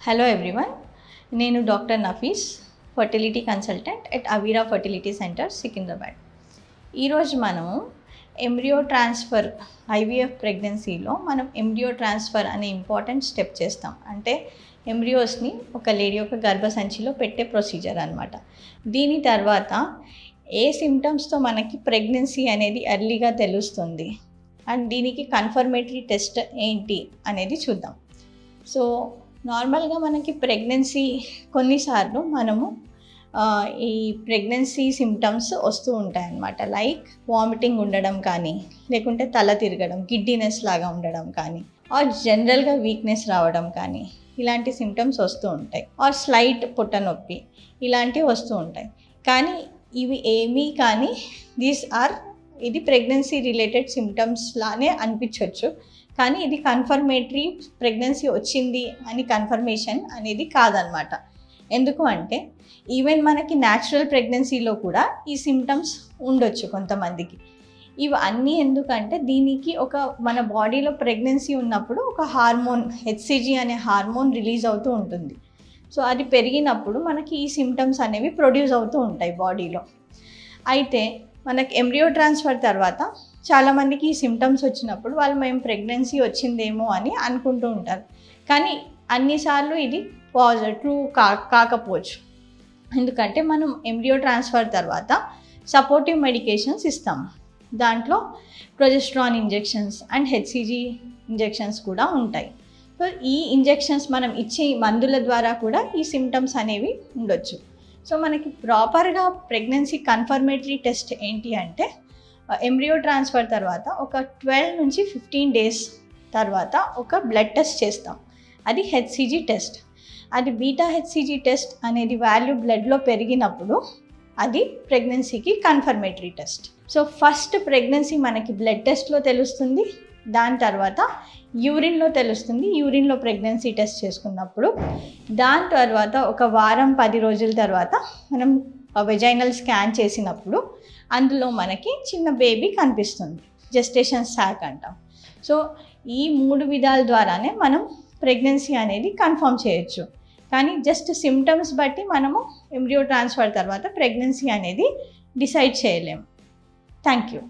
Hello everyone, నేను doctor Nafees, fertility consultant at Aveera fertility centre Secunderabad. ఈరోజు మనము ఎంబ్రియో ట్రాన్స్ఫర్ ఐవీఎఫ్ ప్రెగ్నెన్సీలో మనం ఎంబ్రియో ట్రాన్స్ఫర్ అనే ఇంపార్టెంట్ స్టెప్ చేస్తాం. అంటే ఎంబ్రియోస్ని ఒక లేడీ యొక్క గర్భసంచిలో పెట్టే ప్రొసీజర్ అనమాట. దీని తర్వాత ఏ సిమ్టమ్స్తో మనకి ప్రెగ్నెన్సీ అనేది ఎర్లీగా తెలుస్తుంది అండ్ దీనికి కన్ఫర్మేటరీ టెస్ట్ ఏంటి అనేది చూద్దాం. సో నార్మల్గా మనకి ప్రెగ్నెన్సీ కొన్నిసార్లు మనము ఈ ప్రెగ్నెన్సీ సిమ్టమ్స్ వస్తూ ఉంటాయి అన్నమాట. లైక్ వామిటింగ్ ఉండడం కానీ, లేకుంటే తల తిరగడం, గిడ్డినెస్ లాగా ఉండడం కానీ, ఆర్ జనరల్గా వీక్నెస్ రావడం కానీ, ఇలాంటి సిమ్టమ్స్ వస్తూ ఉంటాయి. ఆర్ స్లైట్ పొట్ట నొప్పి ఇలాంటివి వస్తూ ఉంటాయి. కానీ ఇవి ఏమీ కానీ ఇది ప్రెగ్నెన్సీ రిలేటెడ్ సిమ్టమ్స్ లానే అనిపించవచ్చు. కానీ ఇది కన్ఫర్మేటరీ ప్రెగ్నెన్సీ వచ్చింది అని కన్ఫర్మేషన్ అనేది కాదనమాట. ఎందుకు అంటే ఈవెన్ మనకి న్యాచురల్ ప్రెగ్నెన్సీలో కూడా ఈ సిమ్టమ్స్ ఉండొచ్చు కొంతమందికి. ఇవి అన్నీ ఎందుకంటే దీనికి మన బాడీలో ప్రెగ్నెన్సీ ఉన్నప్పుడు ఒక హార్మోన్ హెచ్సిజి అనే హార్మోన్ రిలీజ్ అవుతూ ఉంటుంది. సో అది పెరిగినప్పుడు మనకి ఈ సిమ్టమ్స్ అనేవి ప్రొడ్యూస్ అవుతూ ఉంటాయి బాడీలో. అయితే మనకి ఎంబ్రియో ట్రాన్స్ఫర్ తర్వాత చాలామందికి ఈ సిమ్టమ్స్ వచ్చినప్పుడు మేము ప్రెగ్నెన్సీ వచ్చిందేమో అని అనుకుంటూ ఉంటారు. కానీ అన్నిసార్లు ఇది ట్రూ కాకపోవచ్చు. ఎందుకంటే మనం ఎంబ్రియో ట్రాన్స్ఫర్ తర్వాత సపోర్టివ్ మెడికేషన్స్ ఇస్తాము. దాంట్లో progesterone injections and HCG injections కూడా ఉంటాయి. సో ఈ ఇంజెక్షన్స్ మనం ఇచ్చే మందుల ద్వారా కూడా ఈ సిమ్టమ్స్ అనేవి ఉండొచ్చు. సో మనకి ప్రాపర్గా ప్రెగ్నెన్సీ కన్ఫర్మేటరీ టెస్ట్ ఏంటి అంటే ఎంబ్రియో ట్రాన్స్ఫర్ తర్వాత ఒక 12 నుంచి 15 డేస్ తర్వాత ఒక బ్లడ్ టెస్ట్ చేస్తాం. అది హెచ్సిజి టెస్ట్. అది బీటా హెచ్సిజి టెస్ట్ అనేది వాల్యూ బ్లడ్లో పెరిగినప్పుడు అది ప్రెగ్నెన్సీకి confirmatory test. So first pregnancy మనకి బ్లడ్ టెస్ట్లో తెలుస్తుంది. దాని తర్వాత యూరిన్లో తెలుస్తుంది. యూరిన్లో ప్రెగ్నెన్సీ టెస్ట్ చేసుకున్నప్పుడు దాని తర్వాత ఒక వారం 10 రోజుల తర్వాత మనం వెజైనల్ స్కాన్ చేసినప్పుడు అందులో మనకి చిన్న బేబీ కనిపిస్తుంది. జెస్టేషన్ సాక్ అంటాం. సో ఈ 3 విధాల ద్వారానే మనం ప్రెగ్నెన్సీ అనేది కన్ఫర్మ్ చేయొచ్చు. కానీ జస్ట్ సిమ్టమ్స్ బట్టి మనము ఎంబ్రియో ట్రాన్స్ఫర్ తర్వాత ప్రెగ్నెన్సీ అనేది డిసైడ్ చేయలేము. Thank you.